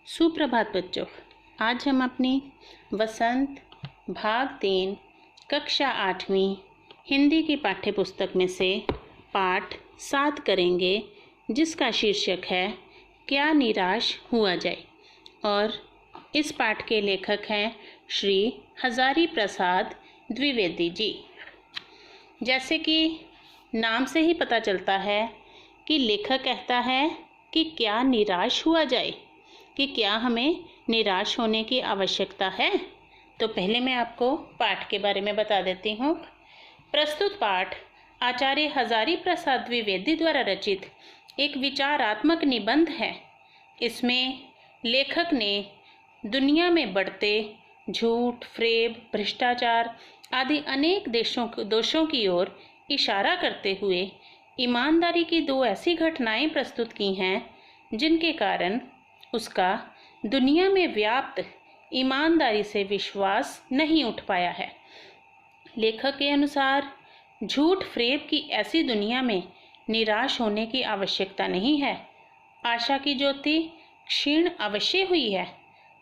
सुप्रभात बच्चों। आज हम अपनी वसंत भाग 3 कक्षा 8वीं हिंदी की पाठ्य पुस्तक में से पाठ 7 करेंगे, जिसका शीर्षक है क्या निराश हुआ जाए। और इस पाठ के लेखक हैं श्री हजारी प्रसाद द्विवेदी जी। जैसे कि नाम से ही पता चलता है कि लेखक कहता है कि क्या निराश हुआ जाए, कि क्या हमें निराश होने की आवश्यकता है। तो पहले मैं आपको पाठ के बारे में बता देती हूँ। प्रस्तुत पाठ आचार्य हजारी प्रसाद द्विवेदी द्वारा रचित एक विचारात्मक निबंध है। इसमें लेखक ने दुनिया में बढ़ते झूठ, फ्रेब, भ्रष्टाचार आदि अनेक दोषों की ओर इशारा करते हुए ईमानदारी की दो ऐसी घटनाएं प्रस्तुत की हैं जिनके कारण उसका दुनिया में व्याप्त ईमानदारी से विश्वास नहीं उठ पाया है। लेखक के अनुसार झूठ फ्रेब की ऐसी दुनिया में निराश होने की आवश्यकता नहीं है। आशा की ज्योति क्षीण अवश्य हुई है,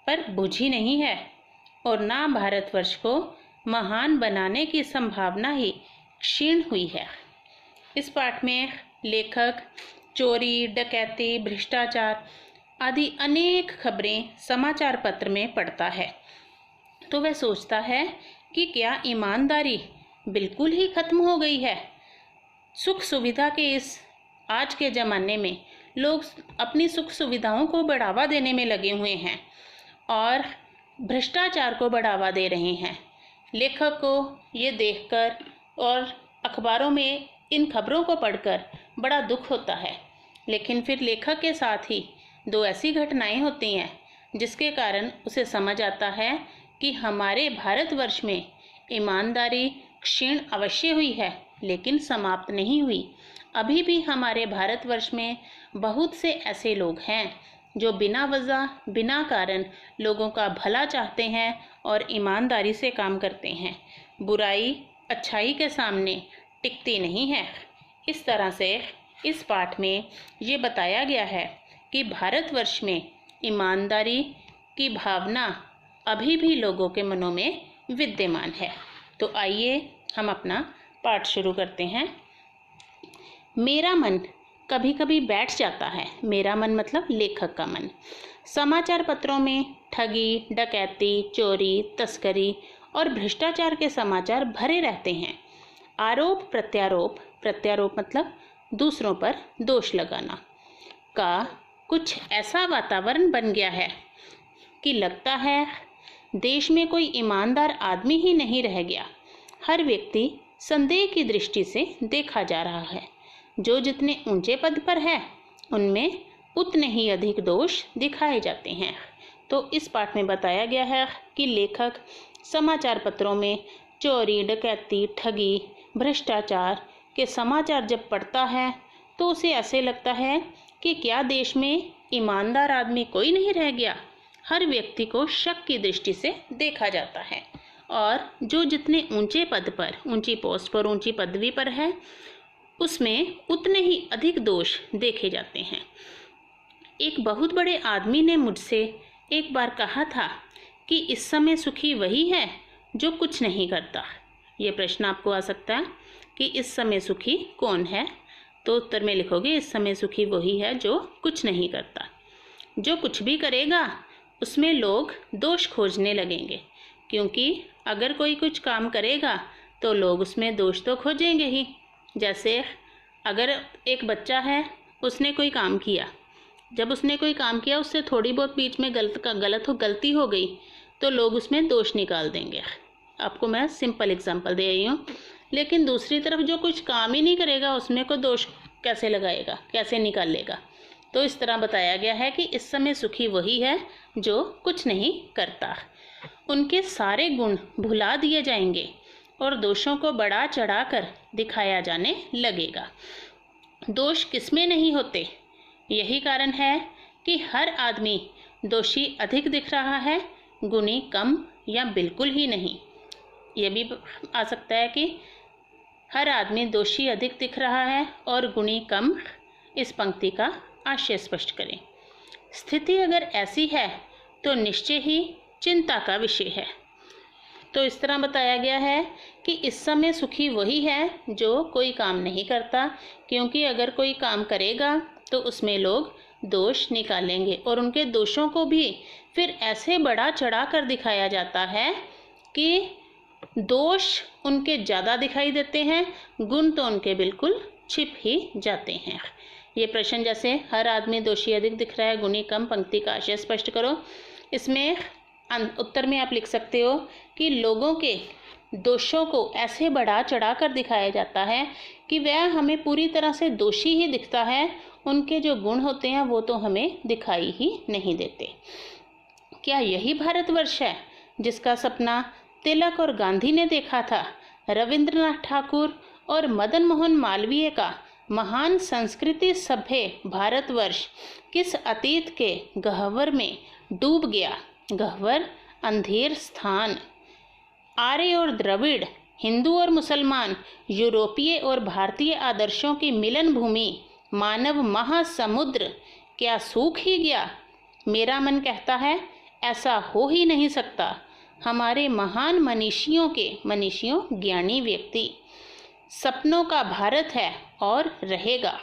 पर बुझी नहीं है, और ना भारतवर्ष को महान बनाने की संभावना ही क्षीण हुई है। इस पाठ में लेखक चोरी, डकैती, भ्रष्टाचार आदि अनेक खबरें समाचार पत्र में पढ़ता है, तो वह सोचता है कि क्या ईमानदारी बिल्कुल ही खत्म हो गई है। सुख सुविधा के इस आज के ज़माने में लोग अपनी सुख सुविधाओं को बढ़ावा देने में लगे हुए हैं और भ्रष्टाचार को बढ़ावा दे रहे हैं। लेखक को ये देखकर और अखबारों में इन खबरों को पढ़कर बड़ा दुख होता है, लेकिन फिर लेखक के साथ ही दो ऐसी घटनाएं होती हैं जिसके कारण उसे समझ आता है कि हमारे भारतवर्ष में ईमानदारी क्षीण अवश्य हुई है, लेकिन समाप्त नहीं हुई। अभी भी हमारे भारतवर्ष में बहुत से ऐसे लोग हैं जो बिना वजह, बिना कारण लोगों का भला चाहते हैं और ईमानदारी से काम करते हैं। बुराई अच्छाई के सामने टिकती नहीं है। इस तरह से इस पाठ में ये बताया गया है कि भारतवर्ष में ईमानदारी की भावना अभी भी लोगों के मनों में विद्यमान है। तो आइए हम अपना पाठ शुरू करते हैं। मेरा मन कभी कभी बैठ जाता है। मेरा मन मतलब लेखक का मन। समाचार पत्रों में ठगी, डकैती, चोरी, तस्करी और भ्रष्टाचार के समाचार भरे रहते हैं। आरोप प्रत्यारोप, प्रत्यारोप मतलब दूसरों पर दोष लगाना, का कुछ ऐसा वातावरण बन गया है कि लगता है देश में कोई ईमानदार आदमी ही नहीं रह गया। हर व्यक्ति संदेह की दृष्टि से देखा जा रहा है। जो जितने ऊंचे पद पर है उनमें उतने ही अधिक दोष दिखाए जाते हैं। तो इस पाठ में बताया गया है कि लेखक समाचार पत्रों में चोरी, डकैती, ठगी, भ्रष्टाचार के समाचार जब पढ़ता है तो उसे ऐसे लगता है कि क्या देश में ईमानदार आदमी कोई नहीं रह गया। हर व्यक्ति को शक की दृष्टि से देखा जाता है और जो जितने ऊंचे पद पर, ऊंची पोस्ट पर, ऊंची पदवी पर है उसमें उतने ही अधिक दोष देखे जाते हैं। एक बहुत बड़े आदमी ने मुझसे एक बार कहा था कि इस समय सुखी वही है जो कुछ नहीं करता। ये प्रश्न आपको आ सकता है कि इस समय सुखी कौन है, तो उत्तर में लिखोगे इस समय सुखी वही है जो कुछ नहीं करता। जो कुछ भी करेगा उसमें लोग दोष खोजने लगेंगे, क्योंकि अगर कोई कुछ काम करेगा तो लोग उसमें दोष तो खोजेंगे ही। जैसे अगर एक बच्चा है, उसने कोई काम किया, जब उसने कोई काम किया उससे थोड़ी बहुत बीच में गलती हो गई तो लोग उसमें दोष निकाल देंगे। आपको मैं सिंपल एग्जांपल दे रही हूँ। लेकिन दूसरी तरफ जो कुछ काम ही नहीं करेगा उसमें को दोष कैसे लगाएगा, कैसे निकाल लेगा। तो इस तरह बताया गया है कि इस समय सुखी वही है जो कुछ नहीं करता। उनके सारे गुण भुला दिए जाएंगे और दोषों को बढ़ा चढ़ाकर दिखाया जाने लगेगा। दोष किसमें नहीं होते, यही कारण है कि हर आदमी दोषी अधिक दिख रहा है, गुणी कम या बिल्कुल ही नहीं। यह भी आ सकता है कि हर आदमी दोषी अधिक दिख रहा है और गुणी कम। इस पंक्ति का आशय स्पष्ट करें। स्थिति अगर ऐसी है तो निश्चय ही चिंता का विषय है। तो इस तरह बताया गया है कि इस समय सुखी वही है जो कोई काम नहीं करता, क्योंकि अगर कोई काम करेगा तो उसमें लोग दोष निकालेंगे और उनके दोषों को भी फिर ऐसे बढ़ा चढ़ा कर दिखाया जाता है कि दोष उनके ज़्यादा दिखाई देते हैं, गुण तो उनके बिल्कुल छिप ही जाते हैं। ये प्रश्न जैसे हर आदमी दोषी अधिक दिख रहा है, गुणी कम, पंक्ति का आशय स्पष्ट करो। इसमें उत्तर में आप लिख सकते हो कि लोगों के दोषों को ऐसे बढ़ा चढ़ा कर दिखाया जाता है कि वह हमें पूरी तरह से दोषी ही दिखता है, उनके जो गुण होते हैं वो तो हमें दिखाई ही नहीं देते। क्या यही भारतवर्ष है जिसका सपना तिलक और गांधी ने देखा था? रविंद्रनाथ ठाकुर और मदन मोहन मालवीय का महान संस्कृति सभ्य भारतवर्ष किस अतीत के गह्वर में डूब गया? गह्वर अंधेर स्थान। आर्य और द्रविड़, हिंदू और मुसलमान, यूरोपीय और भारतीय आदर्शों की मिलन भूमि, मानव महासमुद्र क्या सूख ही गया? मेरा मन कहता है ऐसा हो ही नहीं सकता। हमारे महान मनीषियों ज्ञानी व्यक्ति, सपनों का भारत है और रहेगा।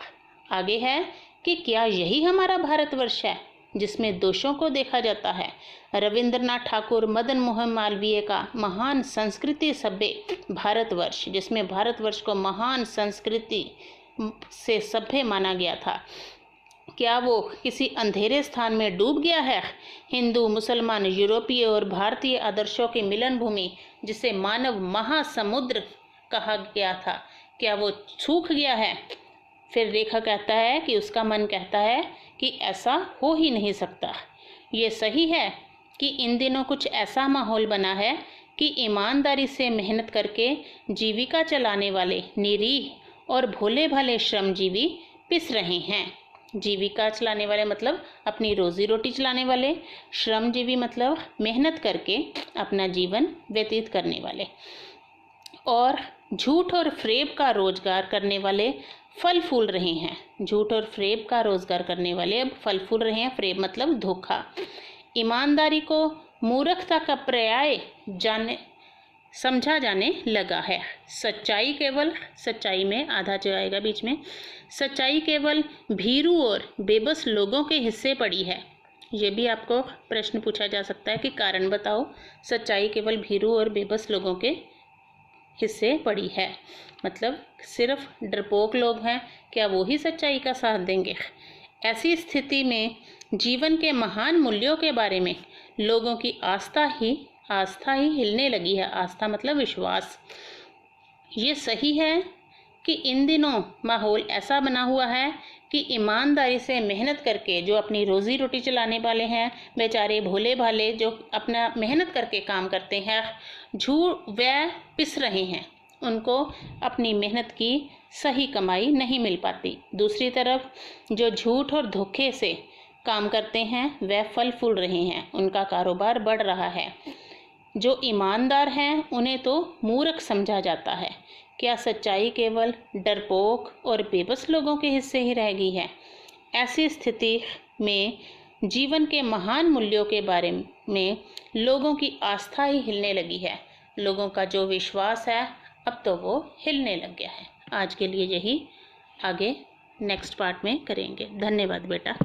आगे है कि क्या यही हमारा भारतवर्ष है जिसमें दोषों को देखा जाता है? रविंद्रनाथ ठाकुर, मदन मोहन मालवीय का महान संस्कृति सभ्य भारतवर्ष, जिसमें भारतवर्ष को महान संस्कृति से सभ्य माना गया था, क्या वो किसी अंधेरे स्थान में डूब गया है? हिंदू, मुसलमान, यूरोपीय और भारतीय आदर्शों की मिलन भूमि, जिसे मानव महासमुद्र कहा गया था, क्या वो सूख गया है? फिर लेखक कहता है कि उसका मन कहता है कि ऐसा हो ही नहीं सकता। ये सही है कि इन दिनों कुछ ऐसा माहौल बना है कि ईमानदारी से मेहनत करके जीविका चलाने वाले निरीह और भोले भाले श्रमजीवी पिस रहे हैं। जीविका चलाने वाले मतलब अपनी रोजी रोटी चलाने वाले, श्रमजीवी मतलब मेहनत करके अपना जीवन व्यतीत करने वाले, और झूठ और फ्रेब का रोजगार करने वाले फल फूल रहे हैं। झूठ और फ्रेब का रोजगार करने वाले अब फल फूल रहे हैं। फ्रेब मतलब धोखा। ईमानदारी को मूर्खता का पर्याय समझा जाने लगा है। सच्चाई में आधा जो आएगा बीच में, सच्चाई केवल भीरू और बेबस लोगों के हिस्से पड़ी है। ये भी आपको प्रश्न पूछा जा सकता है कि कारण बताओ। सच्चाई केवल भीरू और बेबस लोगों के हिस्से पड़ी है, मतलब सिर्फ डरपोक लोग हैं, क्या वो ही सच्चाई का साथ देंगे? ऐसी स्थिति में जीवन के महान मूल्यों के बारे में लोगों की आस्था ही हिलने लगी है। आस्था मतलब विश्वास। ये सही है कि इन दिनों माहौल ऐसा बना हुआ है कि ईमानदारी से मेहनत करके जो अपनी रोजी रोटी चलाने वाले हैं, बेचारे भोले भाले जो अपना मेहनत करके काम करते हैं, वह पिस रहे हैं, उनको अपनी मेहनत की सही कमाई नहीं मिल पाती। दूसरी तरफ जो झूठ और धोखे से काम करते हैं वह फल फूल रहे हैं, उनका कारोबार बढ़ रहा है। जो ईमानदार हैं उन्हें तो मूर्ख समझा जाता है। क्या सच्चाई केवल डरपोक और बेबस लोगों के हिस्से ही रह गई है? ऐसी स्थिति में जीवन के महान मूल्यों के बारे में लोगों की आस्था ही हिलने लगी है। लोगों का जो विश्वास है अब तो वो हिलने लग गया है। आज के लिए यही, आगे नेक्स्ट पार्ट में करेंगे। धन्यवाद बेटा।